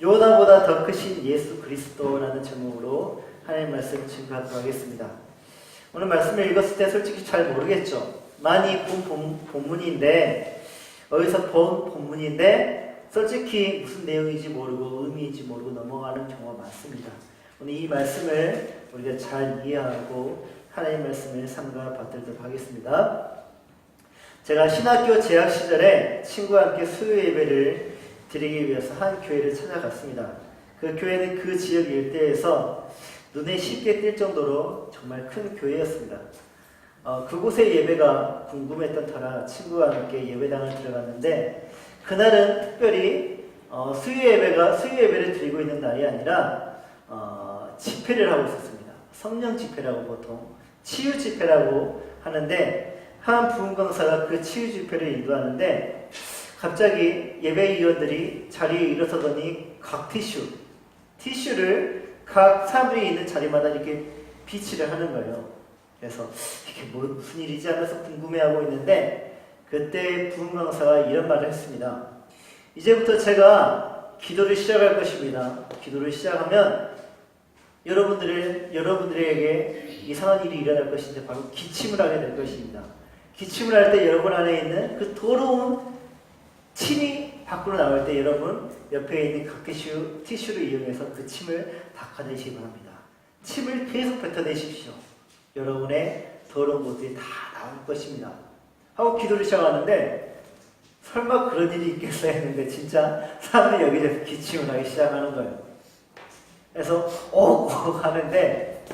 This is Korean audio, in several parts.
요나보다 더 크신 예수 그리스도라는 제목으로 하나님 말씀을 증거하도록 하겠습니다. 오늘 말씀을 읽었을 때 솔직히 잘 모르겠죠. 많이 본 본문인데, 어디서 본 본문인데 솔직히 무슨 내용인지 모르고 의미인지 모르고 넘어가는 경우가 많습니다. 오늘 이 말씀을 우리가 잘 이해하고 하나님 말씀을 삼가 받들도록 하겠습니다. 제가 신학교 재학 시절에 친구와 함께 수요 예배를 드리기 위해서 한 교회를 찾아갔습니다. 그 교회는 그 지역 일대에서 눈에 쉽게 띌 정도로 정말 큰 교회였습니다. 그곳의 예배가 궁금했던 터라 친구와 함께 예배당을 들어갔는데, 그날은 특별히 수요 예배를 드리고 있는 날이 아니라 집회를 하고 있었습니다. 성령 집회라고 보통 치유 집회라고 하는데, 한 부흥강사가 그 치유 집회를 인도하는데 갑자기 예배위원들이 자리에 일어서더니 각 티슈를 각 사람들이 있는 자리마다 이렇게 비치를 하는 거예요. 그래서 이게 무슨 일이지 하면서 궁금해하고 있는데, 그때 부흥강사가 이런 말을 했습니다. 이제부터 제가 기도를 시작할 것입니다. 기도를 시작하면 여러분들에게 이상한 일이 일어날 것인데 바로 기침을 하게 될 것입니다. 기침을 할 때 여러분 안에 있는 그 더러운 침이 밖으로 나올 때 여러분 옆에 있는 각 티슈를 이용해서 그 침을 닦아내시기 바랍니다. 침을 계속 뱉어내십시오. 여러분의 더러운 것들이 다 나올 것입니다. 하고 기도를 시작하는데, 설마 그런 일이 있겠어 했는데 진짜 사람들이 여기저기 기침을 하기 시작하는 거예요. 그래서 하는데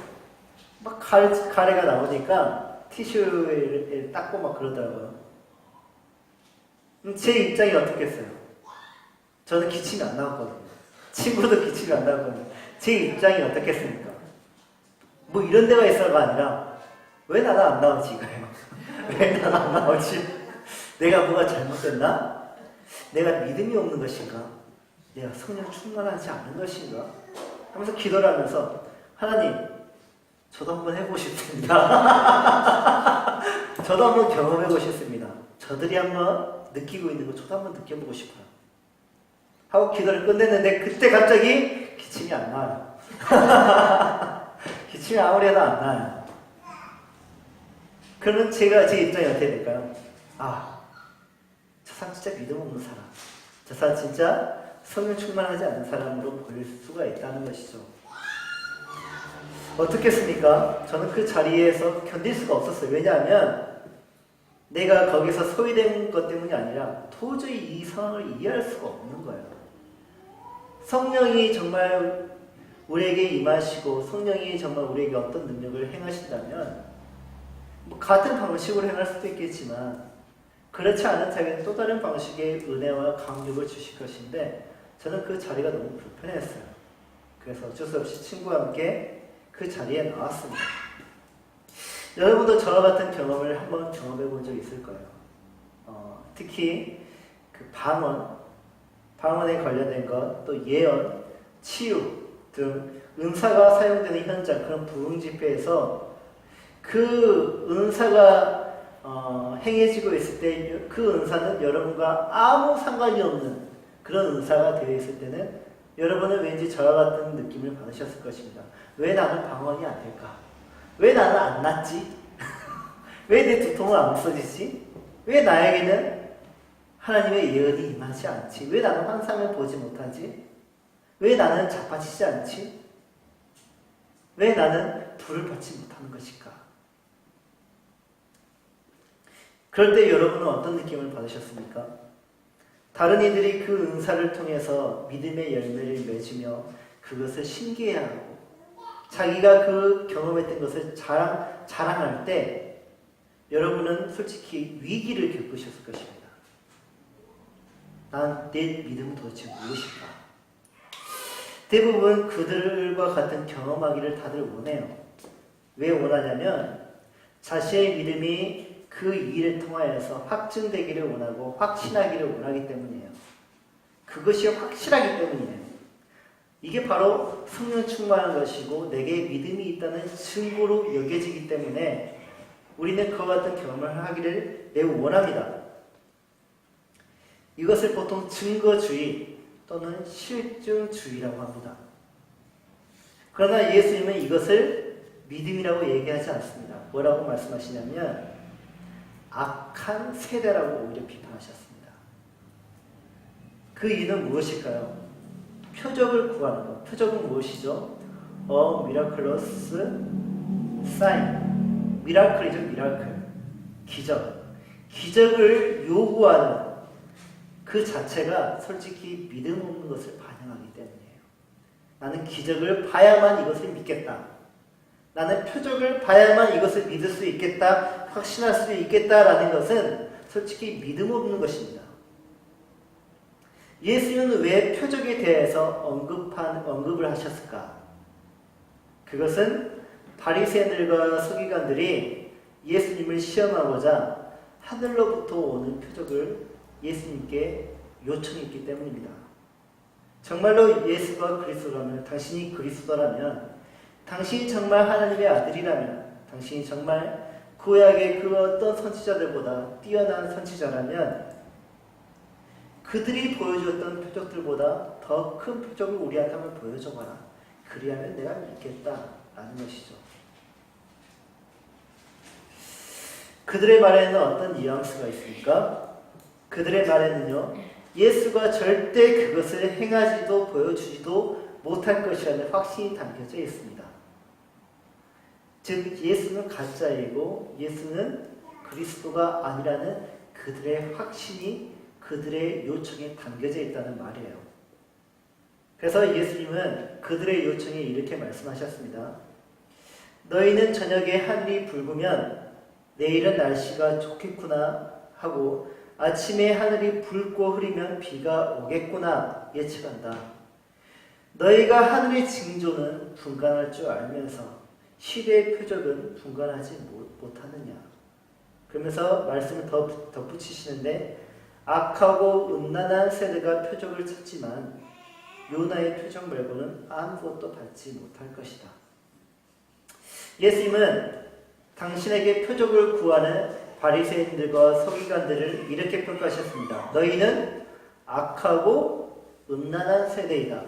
막 가래가 나오니까 티슈를 닦고 막 그러더라고요. 제 입장이 어떻겠어요? 저는 기침이 안 나왔거든요. 친구도 기침이 안 나왔거든요. 제 입장이 어떻겠습니까? 뭐 이런 데가 있어가 아니라 왜 나는 안 나오지 이거예요. 왜 나는 안 나오지? 내가 뭐가 잘못됐나? 내가 믿음이 없는 것인가? 내가 성령 충만하지 않은 것인가? 하면서 기도를 하면서, 하나님, 저도 한번 해보고 싶습니다. 저도 한번 경험해보고 싶습니다. 저들이 한번 느끼고 있는 거 저도 한번 느껴보고 싶어요. 하고 기도를 끝냈는데 그때 갑자기 기침이 안 나요. 기침이 아무리 해도 안 나요. 그러면 제 입장이 어떻게 될까요? 저 사람 진짜 믿음 없는 사람, 저 사람 진짜 성령 충만하지 않은 사람으로 보일 수가 있다는 것이죠. 어떻겠습니까? 저는 그 자리에서 견딜 수가 없었어요. 왜냐하면 내가 거기서 소외된 것 때문이 아니라 도저히 이 상황을 이해할 수가 없는 거예요. 성령이 정말 우리에게 임하시고 성령이 정말 우리에게 어떤 능력을 행하신다면 뭐 같은 방식으로 행할 수도 있겠지만, 그렇지 않은 자에게는 또 다른 방식의 은혜와 강력을 주실 것인데, 저는 그 자리가 너무 불편했어요. 그래서 어쩔 수 없이 친구와 함께 그 자리에 나왔습니다. 여러분도 저와 같은 경험을 한번 경험해 본 적 있을 거예요. 특히 그 방언에 관련된 것, 또 예언, 치유 등 은사가 사용되는 현장, 그런 부흥 집회에서 그 은사가 행해지고 있을 때 그 은사는 여러분과 아무 상관이 없는 그런 은사가 되어 있을 때는 여러분은 왠지 저와 같은 느낌을 받으셨을 것입니다. 왜 나는 방언이 안 될까? 왜 나는 안 낫지? 왜 내 두통은 안 없어지지? 왜 나에게는 하나님의 예언이 임하지 않지? 왜 나는 환상을 보지 못하지? 왜 나는 자빠지지 않지? 왜 나는 불을 받지 못하는 것일까? 그럴 때 여러분은 어떤 느낌을 받으셨습니까? 다른 이들이 그 은사를 통해서 믿음의 열매를 맺으며 그것을 신기해하고 자기가 그 경험했던 것을 자랑할 때 여러분은 솔직히 위기를 겪으셨을 것입니다. 내 믿음은 도대체 무엇일까? 대부분 그들과 같은 경험하기를 다들 원해요. 왜 원하냐면 자신의 믿음이 그 일을 통하여서 확증되기를 원하고 확신하기를 원하기 때문이에요. 그것이 확실하기 때문이에요. 이게 바로 성령 충만한 것이고 내게 믿음이 있다는 증거로 여겨지기 때문에 우리는 그와 같은 경험을 하기를 매우 원합니다. 이것을 보통 증거주의 또는 실증주의라고 합니다. 그러나 예수님은 이것을 믿음이라고 얘기하지 않습니다. 뭐라고 말씀하시냐면 악한 세대라고 오히려 비판하셨습니다. 그 이유는 무엇일까요? 표적을 구하는 것. 표적은 무엇이죠? miraculous sign. 미라클이죠, 미라클. 기적. 기적을 요구하는 그 자체가 솔직히 믿음 없는 것을 반영하기 때문이에요. 나는 기적을 봐야만 이것을 믿겠다. 나는 표적을 봐야만 이것을 믿을 수 있겠다, 확신할 수 있겠다라는 것은 솔직히 믿음 없는 것입니다. 예수님은 왜 표적에 대해서 언급을 하셨을까? 그것은 바리새인들과 서기관들이 예수님을 시험하고자 하늘로부터 오는 표적을 예수님께 요청했기 때문입니다. 정말로 예수가 그리스도라면, 당신이 그리스도라면, 당신이 정말 하나님의 아들이라면, 당신이 정말 구약의 그 어떤 선지자들보다 뛰어난 선지자라면 그들이 보여주었던 표적들보다 더 큰 표적을 우리한테 한번 보여줘봐라. 그리하면 내가 믿겠다라는 것이죠. 그들의 말에는 어떤 뉘앙스가 있습니까? 그들의 말에는요, 예수가 절대 그것을 행하지도 보여주지도 못할 것이라는 확신이 담겨져 있습니다. 즉 예수는 가짜이고 예수는 그리스도가 아니라는 그들의 확신이 그들의 요청에 담겨져 있다는 말이에요. 그래서 예수님은 그들의 요청에 이렇게 말씀하셨습니다. 너희는 저녁에 하늘이 붉으면 내일은 날씨가 좋겠구나 하고 아침에 하늘이 붉고 흐리면 비가 오겠구나 예측한다. 너희가 하늘의 징조는 분간할 줄 알면서 시대의 표적은 분간하지 못하느냐. 그러면서 말씀을 덧붙이시는데 악하고 음란한 세대가 표적을 찾지만 요나의 표적 말고는 아무것도 받지 못할 것이다. 예수님은 당신에게 표적을 구하는 바리새인들과 서기관들을 이렇게 평가하셨습니다. 너희는 악하고 음란한 세대이다.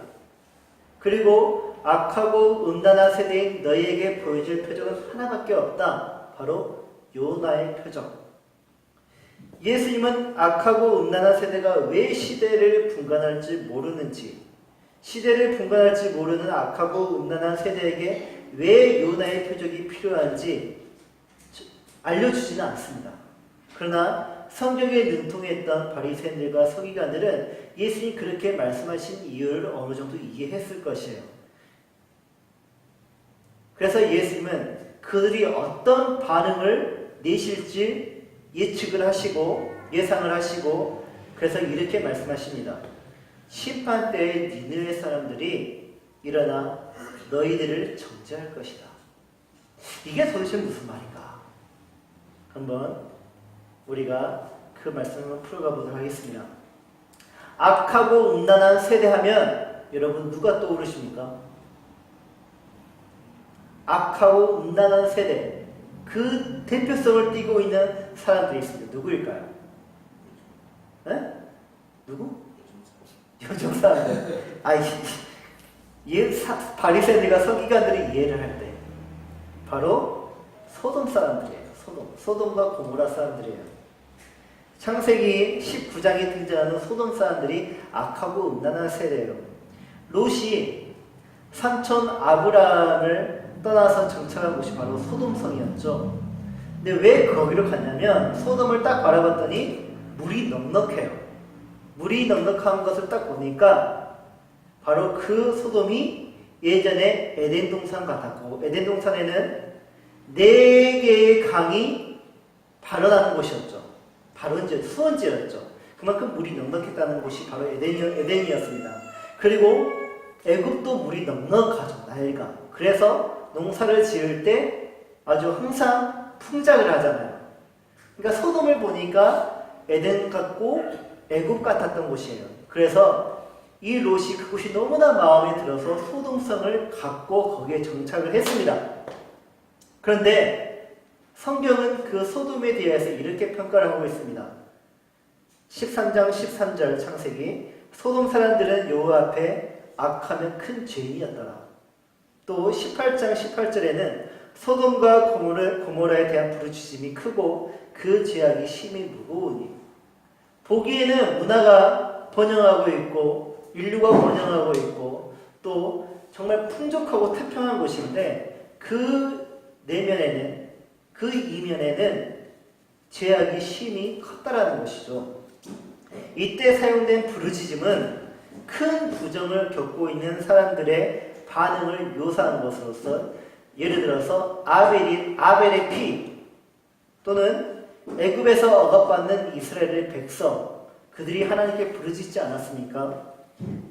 그리고 악하고 음란한 세대인 너희에게 보여줄 표적은 하나밖에 없다. 바로 요나의 표적. 예수님은 악하고 음란한 세대가 왜 시대를 분간할지 모르는지, 시대를 분간할지 모르는 악하고 음란한 세대에게 왜 요나의 표적이 필요한지 알려주지는 않습니다. 그러나 성경에 능통했던 바리새인들과 서기관들은 예수님이 그렇게 말씀하신 이유를 어느 정도 이해했을 것이에요. 그래서 예수님은 그들이 어떤 반응을 내실지 예측을 하시고 예상을 하시고 그래서 이렇게 말씀하십니다. 심판 때에 니느웨 사람들이 일어나 너희들을 정죄할 것이다. 이게 도대체 무슨 말인가? 한번 우리가 그 말씀을 풀어가 보도록 하겠습니다. 악하고 음란한 세대하면 여러분 누가 떠오르십니까? 악하고 음란한 세대, 그 대표성을 띠고 있는 사람들이 있습니다. 누구일까요? 네? 누구? 요즘 사람들. 바리새인들과 서기관들이 이해를 할 때 바로 소돔 사람들이에요. 소돔과 고모라 사람들이에요. 창세기 19장에 등장하는 소돔 사람들이 악하고 음란한 세대예요. 롯이 삼촌 아브라함을 떠나서 정착한 곳이 바로 소돔성이었죠. 근데 왜 거기로 갔냐면 소돔을 딱 바라봤더니 물이 넉넉해요. 물이 넉넉한 것을 딱 보니까 바로 그 소돔이 예전에 에덴 동산 같았고 에덴 동산에는 4개의 강이 발원하는 곳이었죠. 수원지였죠. 그만큼 물이 넉넉했다는 곳이 바로 에덴이었습니다. 그리고 애굽도 물이 넉넉하죠. 나일강. 그래서 농사를 지을 때 아주 항상 풍작을 하잖아요. 그러니까 소돔을 보니까 에덴 같고 애굽 같았던 곳이에요. 그래서 이 롯이 그곳이 너무나 마음에 들어서 소돔성을 갖고 거기에 정착을 했습니다. 그런데 성경은 그 소돔에 대해서 이렇게 평가를 하고 있습니다. 13장 13절 창세기 소돔 사람들은 여호와 앞에 악하면 큰 죄인이었더라. 또 18장 18절에는 소돔과 고모라에 대한 부르짖음이 크고 그 죄악이 심히 무거우니, 보기에는 문화가 번영하고 있고 인류가 번영하고 있고 또 정말 풍족하고 태평한 곳인데, 그 내면에는, 그 이면에는 죄악이 심히 컸다라는 것이죠. 이때 사용된 부르짖음은 큰 부정을 겪고 있는 사람들의 반응을 묘사한 것으로서, 예를 들어서 아벨의 피, 또는 애굽에서 억압받는 이스라엘의 백성, 그들이 하나님께 부르짖지 않았습니까?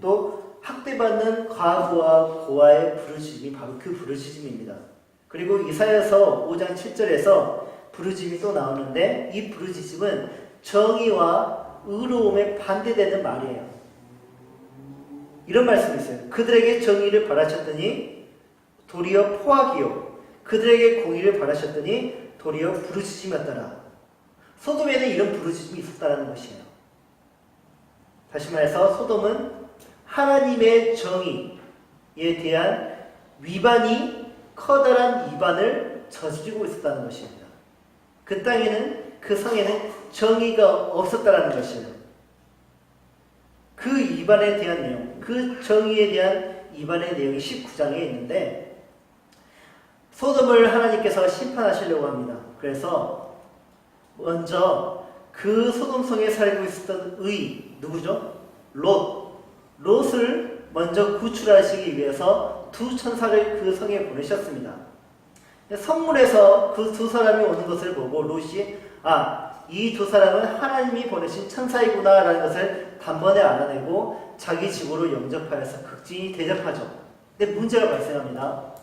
또 학대받는 과부와 고아의 부르짖음이 바로 그 부르짖음입니다. 그리고 이사야서 5장 7절에서 부르짖음이 또 나오는데, 이 부르짖음은 정의와 의로움에 반대되는 말이에요. 이런 말씀이 있어요. 그들에게 정의를 바라셨더니 도리어 포악이요, 그들에게 공의를 바라셨더니 도리어 부르짖음이었더라. 소돔에는 이런 부르짖음이 있었다는 것이에요. 다시 말해서 소돔은 하나님의 정의에 대한 위반이 커다란 위반을 저지르고 있었다는 것입니다. 그 땅에는, 그 성에는 정의가 없었다는 것이에요. 그 위반에 대한 내용, 그 정의에 대한 위반의 내용이 19장에 있는데, 소돔을 하나님께서 심판하시려고 합니다. 그래서 먼저 그 소돔성에 살고 있었던 누구죠? 롯을 먼저 구출하시기 위해서 두 천사를 그 성에 보내셨습니다. 성문에서 그 두 사람이 오는 것을 보고 롯이, 이 두 사람은 하나님이 보내신 천사이구나 라는 것을 단번에 알아내고 자기 집으로 영접하여서 극진히 대접하죠. 근데 문제가 발생합니다.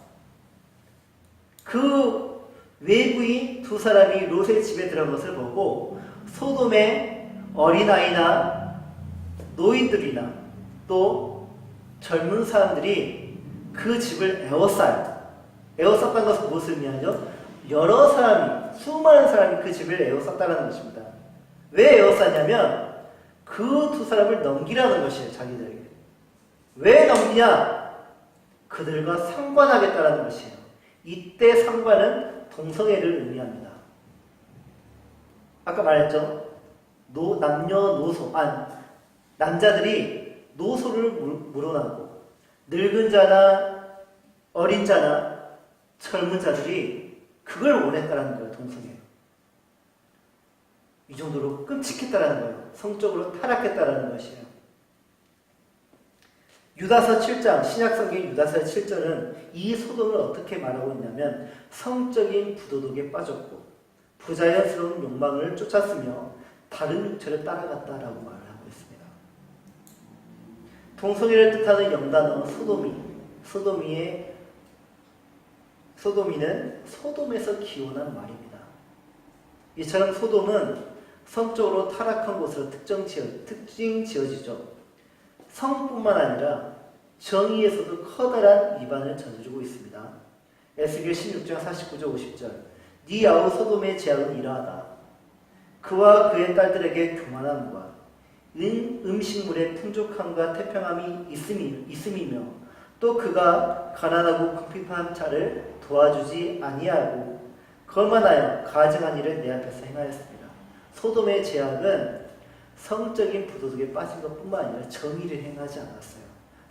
그 외부인 두 사람이 롯의 집에 들어간 것을 보고 소돔의 어린아이나 노인들이나 또 젊은 사람들이 그 집을 에워싸요. 에워쌌다는 것은 무엇을 의미하죠? 여러 사람이, 수많은 사람이 그 집을 에워쌌다는 것입니다. 왜 에워쌌냐면 그 두 사람을 넘기라는 것이에요. 자기들에게. 왜 넘기냐? 그들과 상관하겠다는 것이에요. 이때 상관은 동성애를 의미합니다. 아까 말했죠? 남자들이 노소를 물어나고 늙은 자나 어린 자나 젊은 자들이 그걸 원했다라는 거예요. 동성애. 이 정도로 끔찍했다라는 거예요. 성적으로 타락했다라는 것이에요. 유다서 7장, 신약성경 유다서 7절은 이 소돔을 어떻게 말하고 있냐면, 성적인 부도덕에 빠졌고 부자연스러운 욕망을 쫓았으며 다른 육체를 따라갔다라고 말을 하고 있습니다. 동성애를 뜻하는 영단어 소돔이는 소돔에서 기원한 말입니다. 이처럼 소돔은 성적으로 타락한 곳으로 특징 지어지죠. 성뿐만 아니라 정의에서도 커다란 위반을 저지르고 있습니다. 에스겔 16장 49절 50절, 네 아우 소돔의 죄악은 이러하다. 그와 그의 딸들에게 교만함과 음식물의 풍족함과 태평함이 있음이며, 또 그가 가난하고 궁핍한 자를 도와주지 아니하고 거만하여 가증한 일을 내 앞에서 행하였습니다. 소돔의 죄악은 성적인 부도덕에 빠진 것뿐만 아니라 정의를 행하지 않았어요.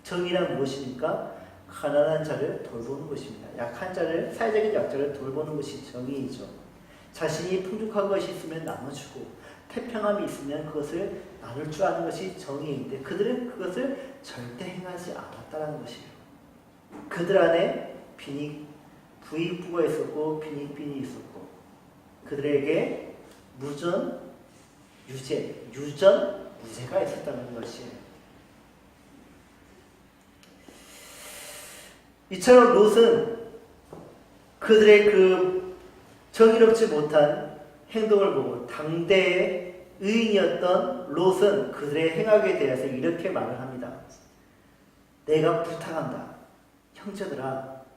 정의란 무엇입니까? 가난한 자를 돌보는 것입니다. 약한 자를, 사회적인 약자를 돌보는 것이 정의이죠. 자신이 풍족한 것이 있으면 나눠주고 태평함이 있으면 그것을 나눌 줄 아는 것이 정의인데, 그들은 그것을 절대 행하지 않았다는 것이에요. 그들 안에 부익부가 있었고 빈익빈이 있었고, 그들에게 무죄가 있었다는 것이에요. 이처럼 롯은 그들의 그 정의롭지 못한 행동을 보고, 당대의 의인이었던 롯은 그들의 행악에 대해서 이렇게 말을 합니다. 내가 부탁한다.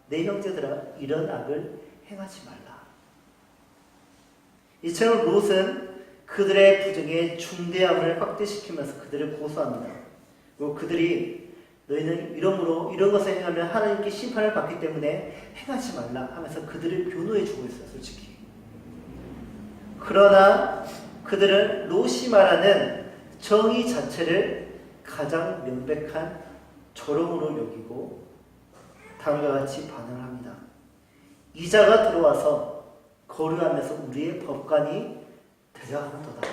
내 형제들아, 이런 악을 행하지 말라. 이처럼 롯은 그들의 부정의 중대함을 확대시키면서 그들을 고소합니다. 그리고 그들이 너희는 이러므로 이런 것을 행하면 하나님께 심판을 받기 때문에 행하지 말라 하면서 그들을 변호해 주고 있어요. 솔직히. 그러나 그들은 롯이 말하는 정의 자체를 가장 명백한 조롱으로 여기고 다음과 같이 반응을 합니다. 이자가 들어와서 거류하면서 우리의 법관이 되려 하는도다.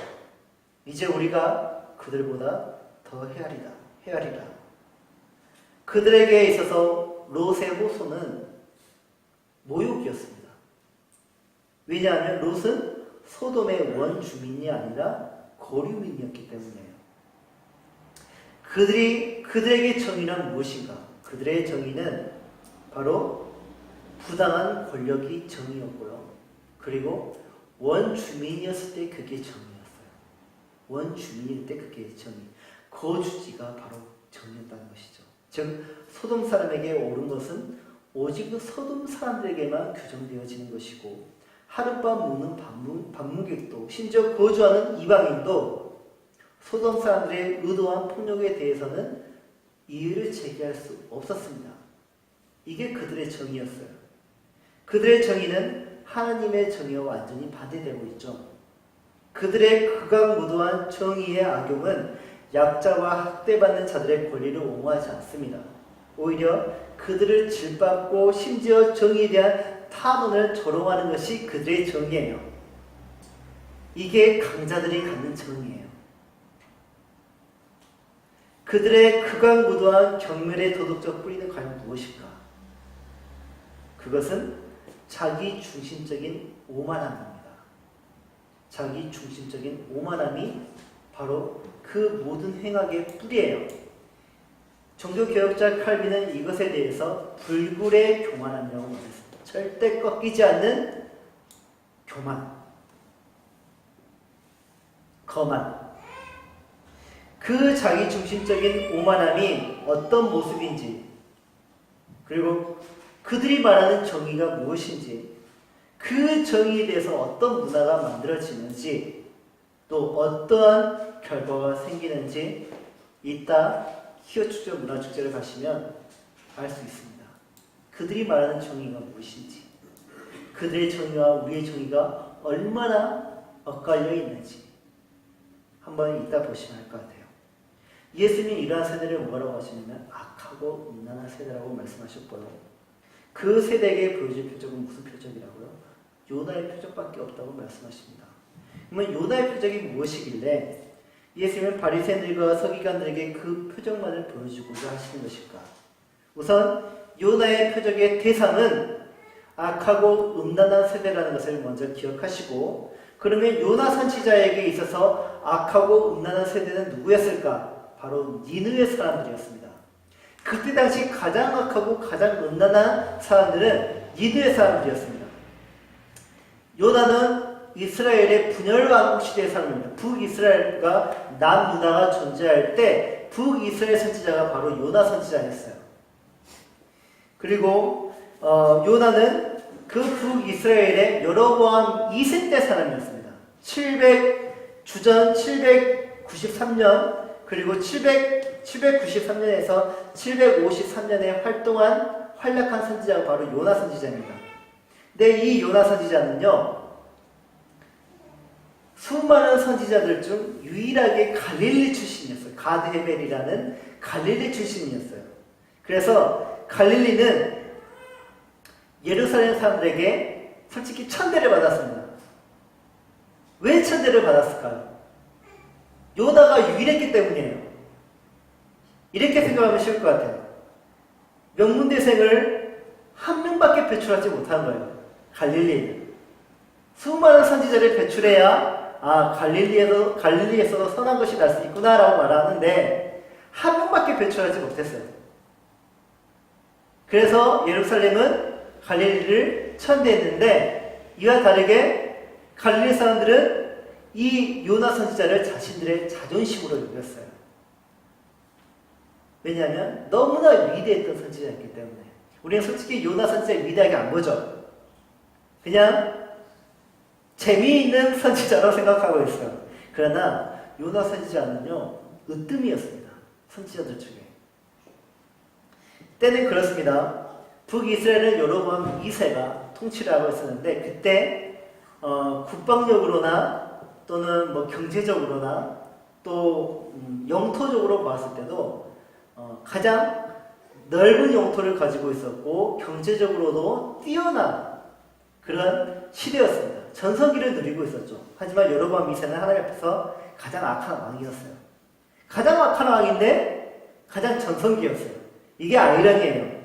이제 우리가 그들보다 더 헤아리라. 그들에게 있어서 롯의 호소는 모욕이었습니다. 왜냐하면 롯은 소돔의 원주민이 아니라 거류민이었기 때문이에요. 그들에게 정의는 무엇인가? 그들의 정의는 바로 부당한 권력이 정의였고요. 그리고 원주민이었을 때 그게 정의였어요. 원주민일 때 그게 정의. 거주지가 바로 정의였다는 것이죠. 즉 소돔 사람에게 옳은 것은 오직 그 소돔 사람들에게만 규정되어지는 것이고 하룻밤 묵는 방문객도 심지어 거주하는 이방인도 소돔 사람들의 의도한 폭력에 대해서는 이의를 제기할 수 없었습니다. 이게 그들의 정의였어요. 그들의 정의는 하나님의 정의와 완전히 반대되고 있죠. 그들의 극악무도한 정의의 악용은 약자와 학대받는 자들의 권리를 옹호하지 않습니다. 오히려 그들을 질받고 심지어 정의에 대한 탄원을 조롱하는 것이 그들의 정의예요. 이게 강자들이 갖는 정의예요. 그들의 극악무도한 경멸의 도덕적 뿌리는 과연 무엇일까? 그것은 자기 중심적인 오만함입니다. 자기 중심적인 오만함이 바로 그 모든 행악의 뿌리예요. 종교개혁자 칼빈은 이것에 대해서 불굴의 교만함이라고 말했습니다. 절대 꺾이지 않는 교만, 거만. 그 자기 중심적인 오만함이 어떤 모습인지, 그리고 그들이 말하는 정의가 무엇인지, 그 정의에 대해서 어떤 문화가 만들어지는지, 또 어떠한 결과가 생기는지 이따 히어축제 문화축제를 가시면 알 수 있습니다. 그들이 말하는 정의가 무엇인지, 그들의 정의와 우리의 정의가 얼마나 엇갈려 있는지 한번 이따 보시면 알 것 같아요. 예수님이 이러한 세대를 뭐라고 하시냐면 악하고 음란한 세대라고 말씀하셨고요. 그 세대에게 보여줄 표적은 무슨 표적이라고요? 요나의 표적밖에 없다고 말씀하십니다. 그러면 요나의 표적이 무엇이길래 예수님은 바리새인들과 서기관들에게 그 표적만을 보여주고자 하시는 것일까? 우선 요나의 표적의 대상은 악하고 음란한 세대라는 것을 먼저 기억하시고, 그러면 요나 선지자에게 있어서 악하고 음란한 세대는 누구였을까? 바로 니느웨 사람들이었습니다. 그때 당시 가장 악하고 가장 음란한 사람들은 니느웨 사람들이었습니다. 요나는 이스라엘의 분열왕국 시대의 사람입니다. 북이스라엘과 남유다가 존재할 때 북이스라엘 선지자가 바로 요나 선지자였어요. 그리고 요나는 그 북이스라엘의 여로보암 2세 때 사람이었습니다. 주전 793년 그리고 793년에서 753년에 활동한 활약한 선지자가 바로 요나 선지자입니다. 근데 이 요나 선지자는요, 수많은 선지자들 중 유일하게 갈릴리 출신이었어요. 가드헤벨이라는 갈릴리 출신이었어요. 그래서 갈릴리는 예루살렘 사람들에게 솔직히 천대를 받았습니다. 왜 천대를 받았을까요? 요나가 유일했기 때문이에요. 이렇게 생각하면 쉬울 것 같아요. 명문대생을 한 명밖에 배출하지 못한 거예요. 갈릴리는. 수많은 선지자를 배출해야 갈릴리에서도 선한 것이 날 수 있구나라고 말하는데 한 명밖에 배출하지 못했어요. 그래서 예루살렘은 갈릴리를 천대했는데, 이와 다르게 갈릴리 사람들은 이 요나 선지자를 자신들의 자존심으로 여겼어요. 왜냐하면 너무나 위대했던 선지자였기 때문에. 우리는 솔직히 요나 선지자 위대하게 안 보죠. 그냥 재미있는 선지자라고 생각하고 있어요. 그러나 요나 선지자는요, 으뜸이었습니다. 선지자들 중에. 때는 그렇습니다. 북이스라엘은 여로보암 2세가 통치를 하고 있었는데 그때 국방력으로나 또는 뭐 경제적으로나 또 영토적으로 봤을 때도 가장 넓은 영토를 가지고 있었고 경제적으로도 뛰어난 그런 시대였습니다. 전성기를 누리고 있었죠. 하지만 여로보암 2세는 하나님 앞에서 가장 악한 왕이었어요. 가장 악한 왕인데 가장 전성기였어요. 이게 아이러니예요.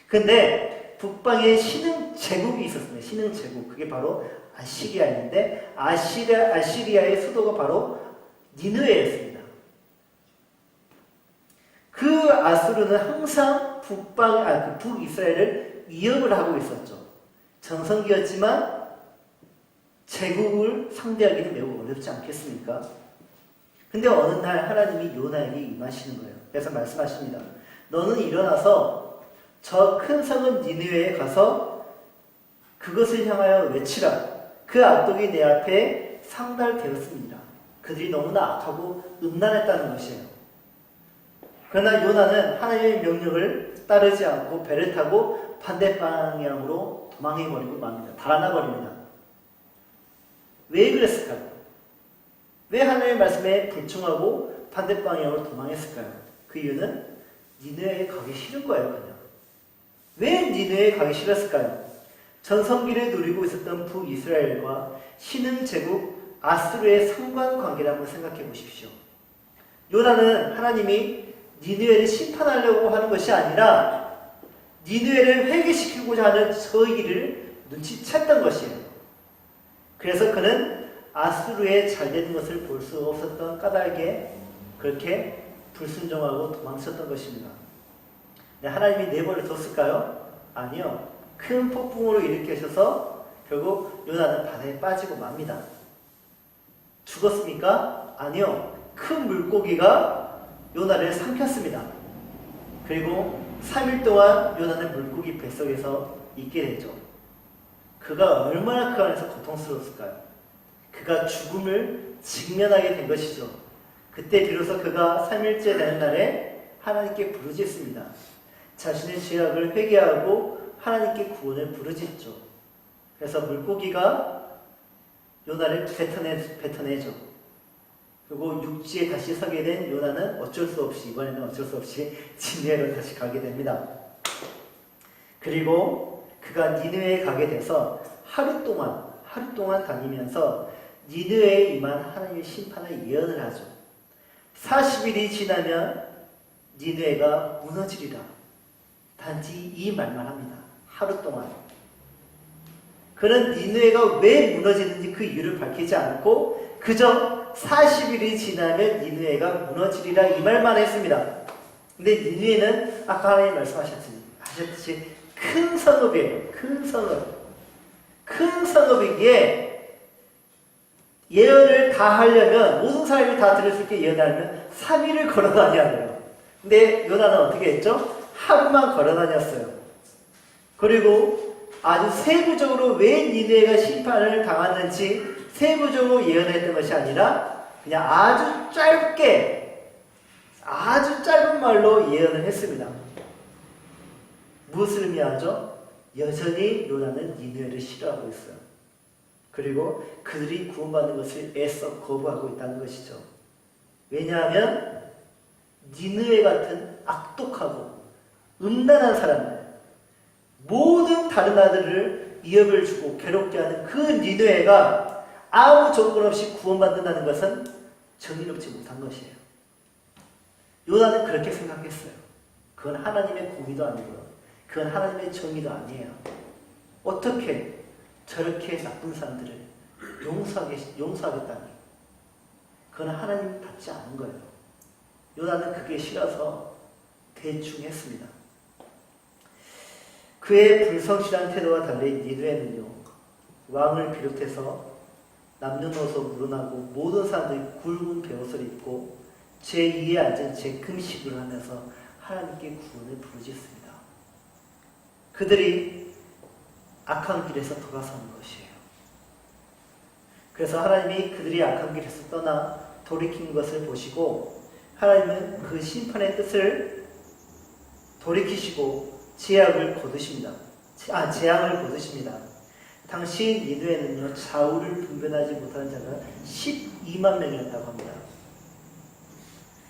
근데 북방에 신흥 제국이 있었습니다. 신흥 제국. 그게 바로 아시리아인데 아시리아의 수도가 바로 니느웨였습니다. 그 아수르는 항상 북이스라엘을 위협을 하고 있었죠. 전성기였지만 제국을 상대하기는 매우 어렵지 않겠습니까? 근데 어느 날 하나님이 요나에게 임하시는 거예요. 그래서 말씀하십니다. 너는 일어나서 저 큰 성은 니느웨에 가서 그것을 향하여 외치라. 그 악독이 내 앞에 상달되었습니다. 그들이 너무나 악하고 음란했다는 것이에요. 그러나 요나는 하나님의 명령을 따르지 않고 배를 타고 반대 방향으로 도망해버리고 맙니다. 달아나버립니다. 왜 그랬을까요? 왜 하나님의 말씀에 불충하고 반대 방향으로 도망했을까요? 그 이유는 니느웨에 가기 싫은 거예요. 그냥. 왜 니느웨에 가기 싫었을까요? 전성기를 누리고 있었던 북이스라엘과 신흥 제국 아수르의 상관관계를 한번 생각해 보십시오. 요나는 하나님이 니느웨를 심판하려고 하는 것이 아니라 니느웨를 회개시키고자 하는 저 일을 눈치챘던 것이에요. 그래서 그는 아수르의 잘되는 것을 볼 수 없었던 까닭에 그렇게 불순종하고 도망쳤던 것입니다. 네, 하나님이 내버려 뒀을까요? 아니요. 큰 폭풍으로 일으키셔서 결국 요나는 바다에 빠지고 맙니다. 죽었습니까? 아니요. 큰 물고기가 요나를 삼켰습니다. 그리고 3일 동안 요나는 물고기 뱃속에서 있게 되죠. 그가 얼마나 그 안에서 고통스러웠을까요? 그가 죽음을 직면하게 된 것이죠. 그때 비로소 그가 3일째 되는 날에 하나님께 부르짖습니다. 자신의 죄악을 회개하고 하나님께 구원을 부르짖죠. 그래서 물고기가 요나를 뱉어내죠. 그리고 육지에 다시 서게 된 요나는 이번에는 어쩔 수 없이 니느웨로 다시 가게 됩니다. 그리고 그가 니느웨에 가게 돼서 하루 동안 다니면서 니느웨에 임한 하나님의 심판을 예언을 하죠. 40일이 지나면 니느웨가 무너지리라. 단지 이 말만 합니다. 하루 동안. 그는 니느웨가 왜 무너지는지 그 이유를 밝히지 않고 그저 40일이 지나면 니느웨가 무너지리라 이 말만 했습니다. 근데 니느웨는 아까 하나님 말씀하셨듯이 큰 성읍이에요. 큰 성읍이기에 예언을 다 하려면 모든 사람이 다 들을 수 있게 예언하려면 3일을 걸어 다녀야 돼요. 근데 요나는 어떻게 했죠? 하루만 걸어 다녔어요. 그리고 아주 세부적으로 왜 니느웨가 심판을 당했는지 세부적으로 예언했던 것이 아니라 그냥 아주 짧은 말로 예언을 했습니다. 무엇을 의미하죠? 여전히 요나는 니느웨를 싫어하고 있어요. 그리고 그들이 구원받는 것을 애써 거부하고 있다는 것이죠. 왜냐하면 니느웨 같은 악독하고 음란한 사람들, 모든 다른 아들을 위협을 주고 괴롭게 하는 그 니느웨가 아무 조건 없이 구원받는다는 것은 정의롭지 못한 것이에요. 요나는 그렇게 생각했어요. 그건 하나님의 공의도 아니고요. 그건 하나님의 정의도 아니에요. 어떻게 저렇게 나쁜 사람들을 용서하겠다니. 그건 하나님답지 않은 거예요. 요나는 그게 싫어서 대충 했습니다. 그의 불성실한 태도와 달리 니느웨는요, 왕을 비롯해서 남녀노소 물러나고 모든 사람들이 굵은 베옷을 입고 제2에 앉은 채 금식을 하면서 하나님께 구원을 부르짖습니다. 그들이 악한 길에서 돌아서는 것이에요. 그래서 하나님이 그들이 악한 길에서 떠나 돌이킨 것을 보시고 하나님은 그 심판의 뜻을 돌이키시고 재앙을 거두십니다. 당시 니느웨는요, 좌우를 분별하지 못하는 자가 12만 명이었다고 합니다.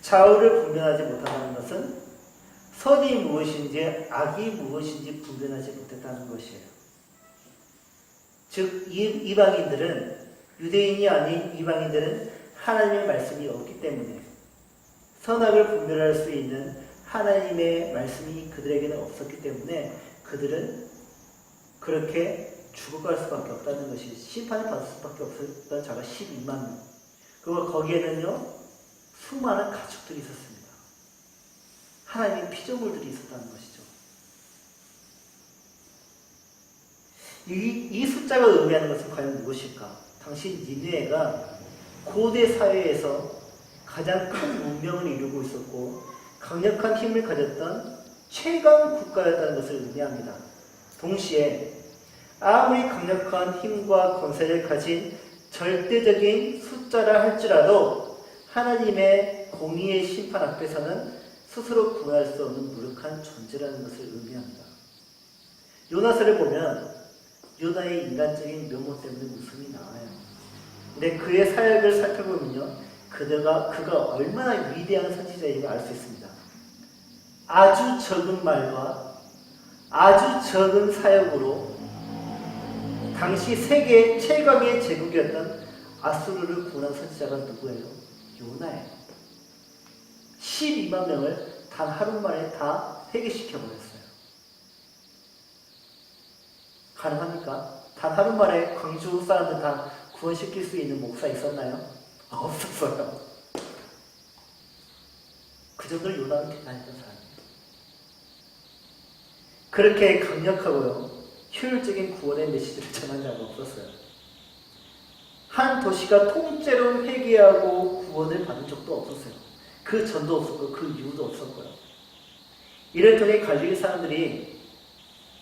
좌우를 분별하지 못한다는 것은 선이 무엇인지 악이 무엇인지 분별하지 못했다는 것이에요. 즉 이방인들은, 유대인이 아닌 이방인들은 하나님의 말씀이 없기 때문에 선악을 분별할 수 있는 하나님의 말씀이 그들에게는 없었기 때문에 그들은 그렇게 죽어갈 수밖에 없다는 것이, 심판을 받을 수밖에 없었던 자가 12만 명. 그리고 거기에는요, 수많은 가축들이 있었습니다. 하나님의 피조물들이 있었다는 것이죠. 이 숫자가 의미하는 것은 과연 무엇일까? 당시 니느웨가 고대 사회에서 가장 큰 문명을 이루고 있었고 강력한 힘을 가졌던 최강 국가였다는 것을 의미합니다. 동시에 아무리 강력한 힘과 권세를 가진 절대적인 숫자라 할지라도 하나님의 공의의 심판 앞에서는 스스로 구할 수 없는 무력한 존재라는 것을 의미합니다. 요나서를 보면 요나의 인간적인 면모 때문에 웃음이 나와요. 근데 그의 사역을 살펴보면요, 그가 얼마나 위대한 선지자인지 알 수 있습니다. 아주 적은 말과 아주 적은 사역으로 당시 세계 최강의 제국이었던 아수르를 구원한 선지자가 누구예요? 요나예요. 12만 명을 단 하루 만에 다 회개시켜버렸어요. 가능합니까? 단 하루 만에 광주 사람들 다 구원시킬 수 있는 목사 있었나요? 없었어요. 그 정도로 요나는 대단했던 사람이에요. 그렇게 강력하고요, 효율적인 구원의 메시지를 전한 자가 없었어요. 한 도시가 통째로 회개하고 구원을 받은 적도 없었어요. 그 전도 없었고 그 이후도 없었고요. 이를 통해 갈릴리 사람들이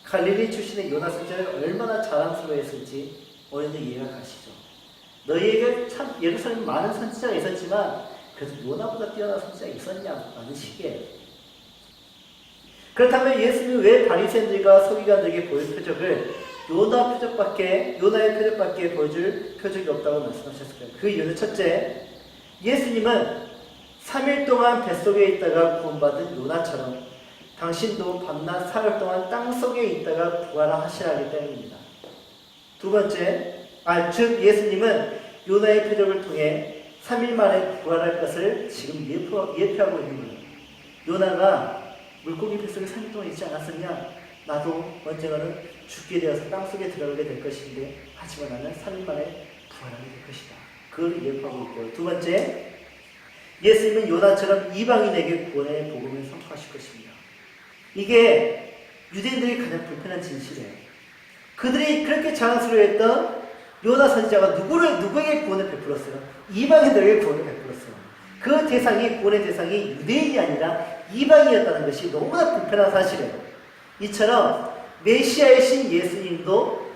갈릴리 출신의 요나 선지자를 얼마나 자랑스러워했을지 어린이들 이해가 가시죠. 너희에게 참 예루살렘에 많은 선지자가 있었지만 그래서 요나보다 뛰어난 선지자가 있었냐라는 식이에요. 그렇다면 예수님이 왜 바리새인들과 서기관들에게 보일 표적을 요나의 표적밖에 보여줄 표적이 없다고 말씀하셨을까요? 그 이유는 첫째, 예수님은 3일 동안 뱃속에 있다가 구원받은 요나처럼 당신도 밤낮 사흘 동안 땅속에 있다가 부활하시라 하기 때문입니다. 두 번째, 즉 예수님은 요나의 표적을 통해 3일 만에 부활할 것을 지금 예표하고 있는 거예요. 요나가 물고기 뱃속에 3일 동안 있지 않았었냐? 나도 언젠가는 죽게 되어서 땅속에 들어가게 될 것인데 하지만 나는 3일 만에 부활하게 될 것이다. 그걸 예표하고 있고요. 두 번째, 예수님은 요나처럼 이방인에게 구원의 복음을 선포하실 것입니다. 이게 유대인들이 가장 불편한 진실이에요. 그들이 그렇게 자랑스러워했던 요나 선지자가 누구에게 구원을 베풀었어요? 이방인들에게 구원을 베풀었어요. 그 대상이, 구원의 대상이 유대인이 아니라 이방인이었다는 것이 너무나 불편한 사실이에요. 이처럼 메시아의 신 예수님도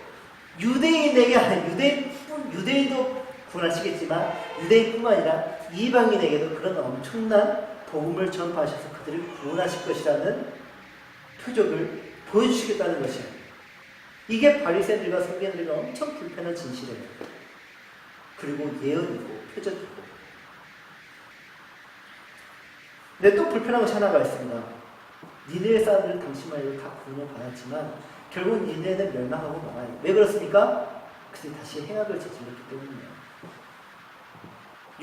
유대인에게 아닌 유대인도 구원하시겠지만 유대인뿐만 아니라 이방인에게도 그런 엄청난 복음을 전파하셔서 그들을 구원하실 것이라는 표적을 보여주시겠다는 것이에요. 이게 바리새인들과 서기관들과 엄청 불편한 진실이에요. 그리고 예언이고 표적이고. 근데 또 불편한 것이 하나가 있습니다. 니느웨 사람들은 당시만 해도 다 구원을 받았지만 결국 니느웨는 멸망하고 말아요. 왜 그렇습니까? 그들이 다시 행악을 저질렀기 때문이에요.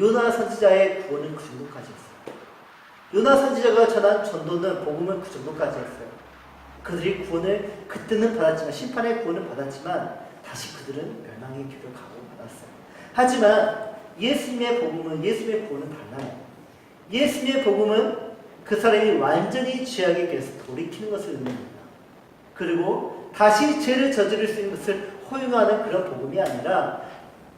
요나 선지자의 구원은 그 정도까지였어요. 요나 선지자가 전한 전도는, 복음은 그 정도까지였어요. 그들이 구원을 그때는 받았지만, 심판의 구원을 받았지만 다시 그들은 멸망의 길을 가고 받았어요. 하지만 예수님의 복음은, 예수님의 구원은 달라요. 예수님의 복음은 그 사람이 완전히 죄악의 길에서 돌이키는 것을 의미합니다. 그리고 다시 죄를 저지를 수 있는 것을 허용하는 그런 복음이 아니라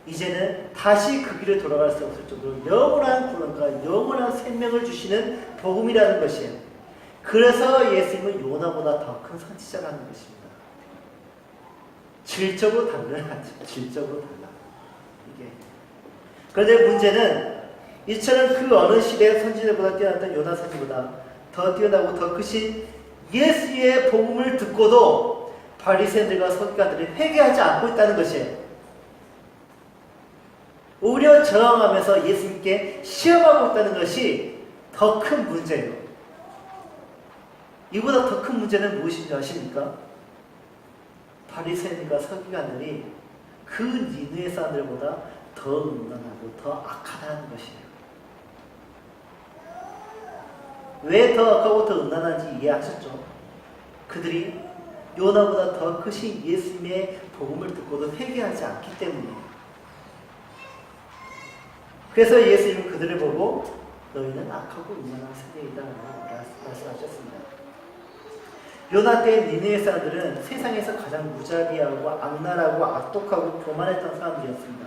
이제는 다시 그 길을 돌아갈 수 없을 정도로 영원한 구원과 영원한 생명을 주시는 복음이라는 것이에요. 그래서 예수님은 요나보다 더 큰 선지자라는 것입니다. 질적으로 달라요. 질적으로 달라. 이게. 그런데 문제는 이처럼 그 어느 시대의 선지자보다 뛰어났던 요나 선지보다 더 뛰어나고 더 크신 예수의 복음을 듣고도 바리새인들과 서기관들이 회개하지 않고 있다는 것이에요. 오히려 저항하면서 예수님께 시험하고 있다는 것이 더 큰 문제예요. 이보다 더 큰 문제는 무엇인지 아십니까? 바리새인과 서기관들이 그 니느웨 사람들보다 더 음란하고 더 악하다는 것이에요. 왜 더 악하고 더 음란한지 이해하셨죠? 그들이 요나보다 더 크신 예수님의 복음을 듣고도 회개하지 않기 때문이에요. 그래서 예수님은 그들을 보고 너희는 악하고 음란한 세대이다 라고 말씀하셨습니다. 요나 때 니느웨 사람들은 세상에서 가장 무자비하고 악랄하고 악독하고 교만했던 사람들이었습니다.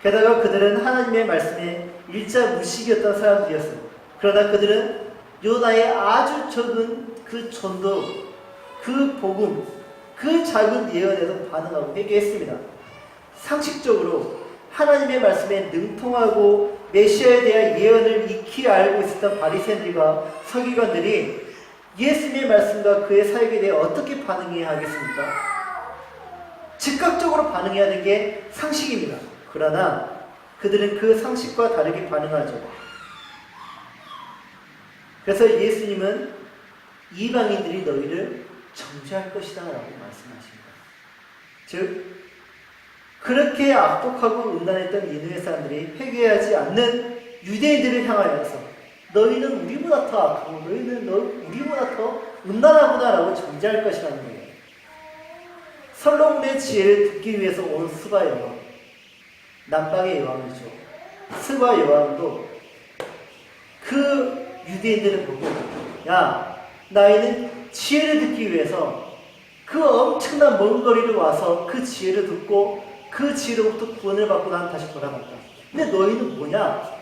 게다가 그들은 하나님의 말씀에 일자 무식이었던 사람들이었어요. 그러나 그들은 요나의 아주 적은 그 전도, 그 복음, 그 작은 예언에도 반응하고 회개했습니다. 상식적으로 하나님의 말씀에 능통하고 메시아에 대한 예언을 익히 알고 있었던 바리새인들과 서기관들이 예수님의 말씀과 그의 사역에 대해 어떻게 반응해야 하겠습니까? 즉각적으로 반응해야 하는 게 상식입니다. 그러나 그들은 그 상식과 다르게 반응하죠. 그래서 예수님은 이방인들이 너희를 정죄할 것이다 라고 말씀하십니다. 즉 그렇게 악독하고 음란했던 니느웨 사람들이 회개하지 않는 유대인들을 향하여서 너희는 우리보다 더 악하고 너희는 우리보다 더 음란하구나 라고 정죄할 것이라는 거예요. 솔로몬의 지혜를 듣기 위해서 온 스바 여왕, 남방의 여왕이죠. 스바 여왕도 그 유대인들을 보고 야, 너희는 지혜를 듣기 위해서 그 엄청난 먼 거리를 와서 그 지혜를 듣고 그 지혜로부터 구원을 받고 난 다시 돌아갔다. 근데 너희는 뭐냐?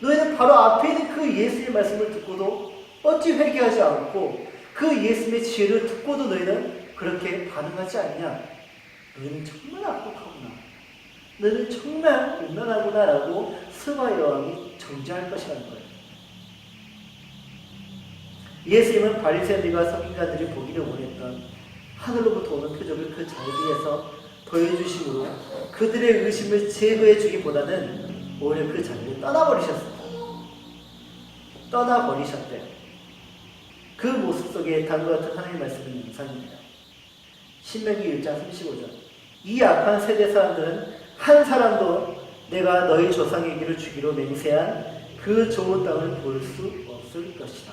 너희는 바로 앞에 있는 그 예수의 말씀을 듣고도 어찌 회개하지 않고 그 예수의 지혜를 듣고도 너희는 그렇게 반응하지 않냐? 너희는 정말 악독하구나. 너희는 정말 음란하구나 라고 스바 여왕이 정죄할 것이라는 거예요. 예수님은 바리새인들과 서기관들이 보기를 원했던 하늘로부터 오는 표적을 그 자리에서 보여주심으로 그들의 의심을 제거해 주기보다는 오히려 그 자리를 떠나버리셨습니다. 떠나버리셨대요. 그 모습 속에 다음과 같은 하나님의 말씀은 영상입니다. 신명기 1장 35절 이 악한 세대 사람들은 한 사람도 내가 너희 조상에게를 주기로 맹세한 그 좋은 땅을 볼 수 없을 것이다.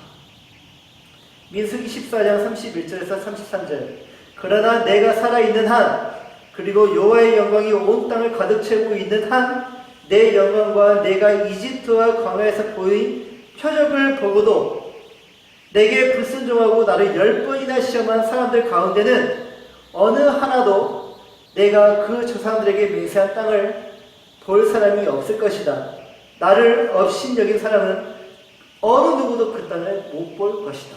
민수기 14장 31절에서 33절 그러나 내가 살아있는 한 그리고 여호와의 영광이 온 땅을 가득 채우고 있는 한 내 영광과 내가 이집트와 광야에서 보인 표적을 보고도 내게 불순종하고 나를 10번이나 시험한 사람들 가운데는 어느 하나도 내가 그 조상들에게 맹세한 땅을 볼 사람이 없을 것이다. 나를 업신 여긴 사람은 어느 누구도 그 땅을 못 볼 것이다.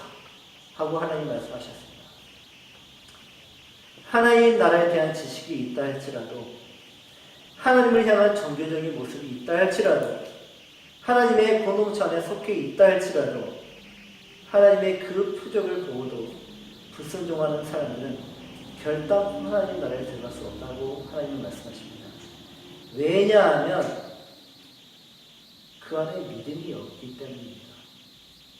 하고 하나님 말씀하셨습니다. 하나님 나라에 대한 지식이 있다 할지라도 하나님을 향한 종교적인 모습이 있다 할지라도 하나님의 공동체 안에 속해 있다 할지라도 하나님의 그 표적을 보고도 불순종하는 사람들은 결단 하나님 나라에 들어갈 수 없다고 하나님은 말씀하십니다. 왜냐하면 그 안에 믿음이 없기 때문입니다.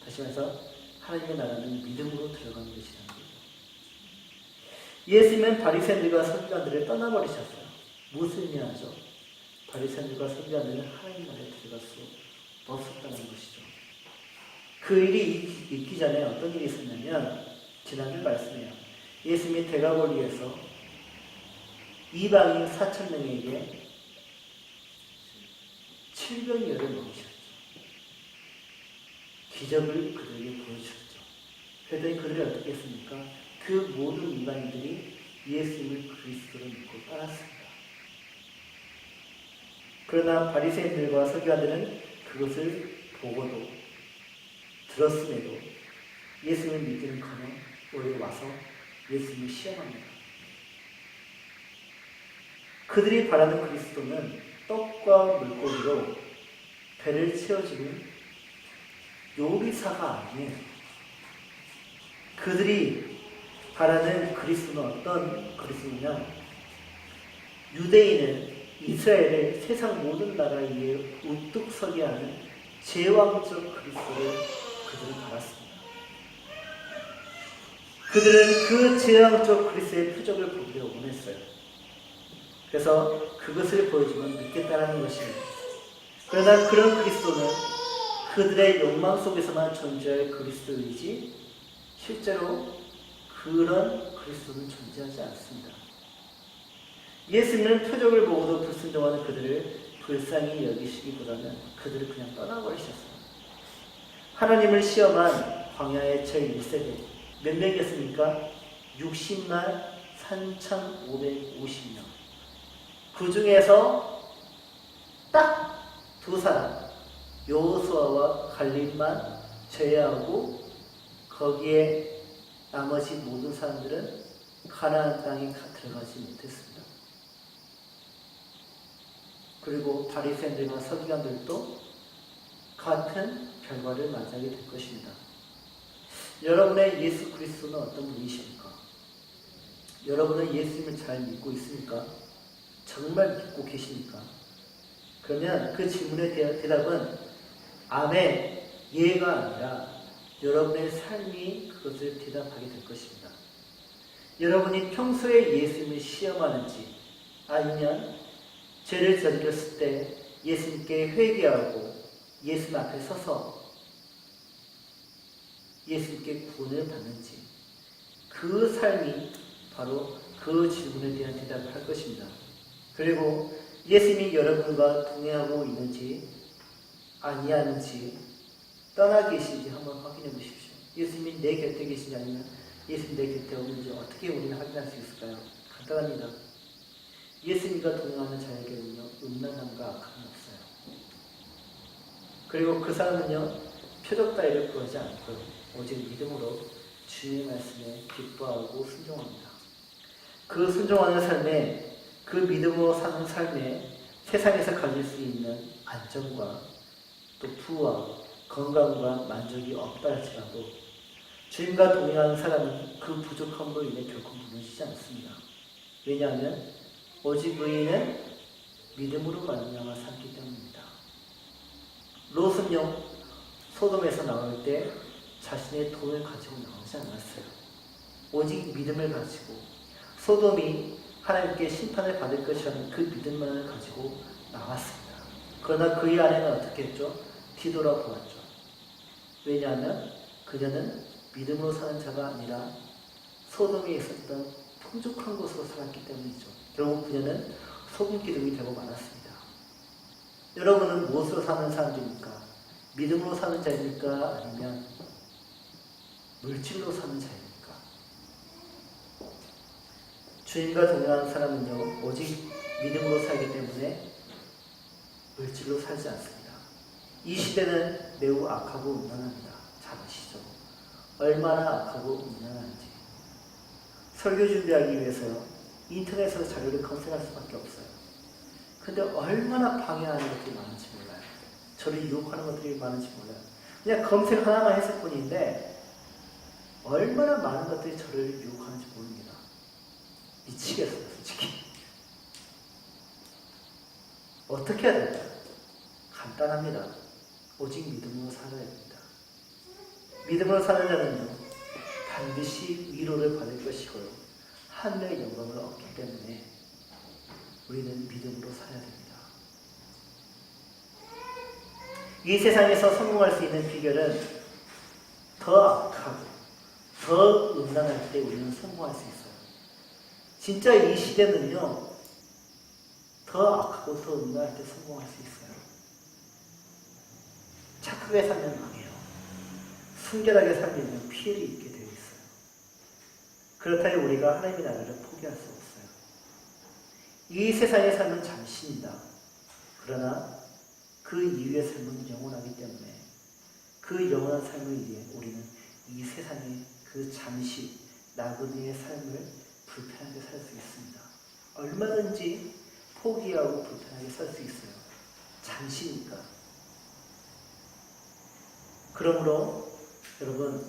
다시 말해서 하나님의 나라는 믿음으로 들어가는 것이라는 거예요. 예수님은 바리새인들과 서기관들을 떠나버리셨어요. 무슨 의미하죠? 바리새인들과 서기관들은 하나님 나라에 들어갈 수 없었다는 것이죠. 그 일이 있기 전에 어떤 일이 있었냐면 지난주 말씀이에요. 예수님이 대가볼리에서 이방인 4,000명에게 700여를 먹이셨죠. 기적을 그들에게 보여주셨죠. 그랬더니 그들이 어떻게 했습니까? 그 모든 이방인들이 예수님을 그리스도로 믿고 따랐습니다. 그러나 바리새인들과 서기관들은 그것을 보고도 들었음에도 예수님을 믿기는커녕 오히려 와서 예수님을 시험합니다. 그들이 바라는 그리스도는 떡과 물고기로 배를 채워주는 요리사가 아니에요. 그들이 바라는 그리스도는 어떤 그리스도냐? 유대인은 이스라엘을 세상 모든 나라 위에 우뚝 서게 하는 제왕적 그리스도를 그들은 바랐습니다. 그들은 그 제왕적 그리스도의 표적을 보기를 원했어요. 그래서 그것을 보여주면 믿겠다는 것입니다. 그러나 그런 그리스도는 그들의 욕망 속에서만 존재할 그리스도이지 실제로 그런 그리스도는 존재하지 않습니다. 예수님은 표적을 보고도 불순종하는 그들을 불쌍히 여기시기보다는 그들을 그냥 떠나버리셨어요. 하나님을 시험한 광야의 제1세대 몇 명이었습니까? 60만 3,550명. 그 중에서 딱 두 사람, 여호수아와 갈렙만 제외하고 거기에 나머지 모든 사람들은 가나안 땅에 들어가지 못했습니다. 그리고 바리새인들과 서기관들도 같은 결과를 맞이하게 될 것입니다. 여러분의 예수 그리스도는 어떤 분이십니까? 여러분은 예수님을 잘 믿고 있습니까? 정말 믿고 계십니까? 그러면 그 질문에 대한 대답은 아멘, 예가 아니라 여러분의 삶이 그것을 대답하게 될 것입니다. 여러분이 평소에 예수님을 시험하는지 아니면 죄를 저질렀을 때 예수님께 회개하고 예수님 앞에 서서 예수님께 구원을 받는지 그 삶이 바로 그 질문에 대한 대답을 할 것입니다. 그리고 예수님이 여러분과 동행하고 있는지 아니하는지 떠나 계신지 한번 확인해 보십시오. 예수님이 내 곁에 계신지 아니면 예수님 내 곁에 없는지 어떻게 우리는 확인할 수 있을까요? 간단합니다. 예수님과 동행하는 자에게는요, 음란함과 악함은 없어요. 그리고 그 사람은요, 표적 따위를 구하지 않고 오직 믿음으로 주의 말씀에 기뻐하고 순종합니다. 그 순종하는 삶에 그 믿음으로 사는 삶에 세상에서 가질 수 있는 안정과 또 부와 건강과 만족이 없다 할지라도 주님과 동행하는 사람은 그 부족함으로 인해 결코 무너지지 않습니다. 왜냐하면 오직 의인은 믿음으로 말미암아 살기 때문입니다. 롯은요, 소돔에서 나올 때 자신의 돈을 가지고 나오지 않았어요. 오직 믿음을 가지고 소돔이 하나님께 심판을 받을 것이라는 그 믿음만을 가지고 나왔습니다. 그러나 그의 아내는 어떻게 했죠? 뒤돌아보았죠. 왜냐하면 그녀는 믿음으로 사는 자가 아니라 소돔에 있었던 풍족한 곳으로 살았기 때문이죠. 결국 그녀는 소금 기둥이 되고 말았습니다. 여러분은 무엇으로 사는 사람입니까? 믿음으로 사는 자입니까? 아니면 물질로 사는 자입니까? 주님과 동행하는 사람은요, 오직 믿음으로 살기 때문에 물질로 살지 않습니다. 이 시대는 매우 악하고 음란합니다. 잘 아시죠? 얼마나 악하고 음란한지. 설교 준비하기 위해서 인터넷에서 자료를 검색할 수밖에 없어요. 근데 얼마나 방해하는 것들이 많은지 몰라요. 저를 유혹하는 것들이 많은지 몰라요. 그냥 검색 하나만 했을 뿐인데 얼마나 많은 것들이 저를 유혹하는지 모릅니다. 미치겠어요, 솔직히. 어떻게 해야 될까요? 간단합니다. 오직 믿음으로 살아야 됩니다. 믿음으로 사는 자는요, 반드시 위로를 받을 것이고요, 하늘의 영광을 얻기 때문에 우리는 믿음으로 살아야 됩니다. 이 세상에서 성공할 수 있는 비결은 더 악하고 더 음란할 때 우리는 성공할 수 있어요. 진짜 이 시대는요, 더 악하고 더 음란할 때 성공할 수 있어요. 착하게 살면 망해요. 순결하게 살면 피해를 입게 되어 있어요. 그렇다니 우리가 하나님의 나라를 포기할 수 없어요. 이 세상의 삶은 잠시입니다. 그러나 그 이후의 삶은 영원하기 때문에 그 영원한 삶을 위해 우리는 이 세상의 그 잠시 나그네의 삶을 불편하게 살 수 있습니다. 얼마든지 포기하고 불편하게 살 수 있어요. 잠시니까. 그러므로 여러분,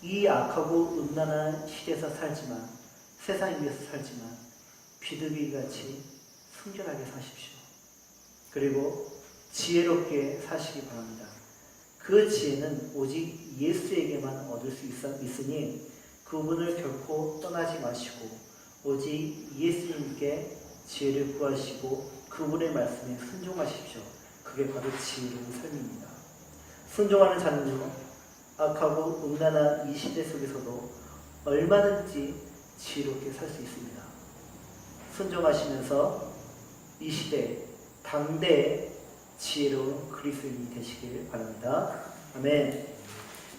이 악하고 음란한 시대에서 살지만, 세상 위에서 살지만 비둘기같이 순결하게 사십시오. 그리고 지혜롭게 사시기 바랍니다. 그 지혜는 오직 예수에게만 얻을 수 있으니 그분을 결코 떠나지 마시고 오직 예수님께 지혜를 구하시고 그분의 말씀에 순종하십시오. 그게 바로 지혜로운 삶입니다. 순종하는 자는요, 악하고 음란한 이 시대 속에서도 얼마든지 지혜롭게 살 수 있습니다. 순종하시면서 이 시대, 당대의 지혜로운 그리스도인이 되시길 바랍니다. 아멘.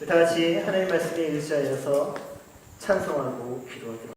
다 같이 하나님의 말씀에 의지하여서 찬송하고 기도하도록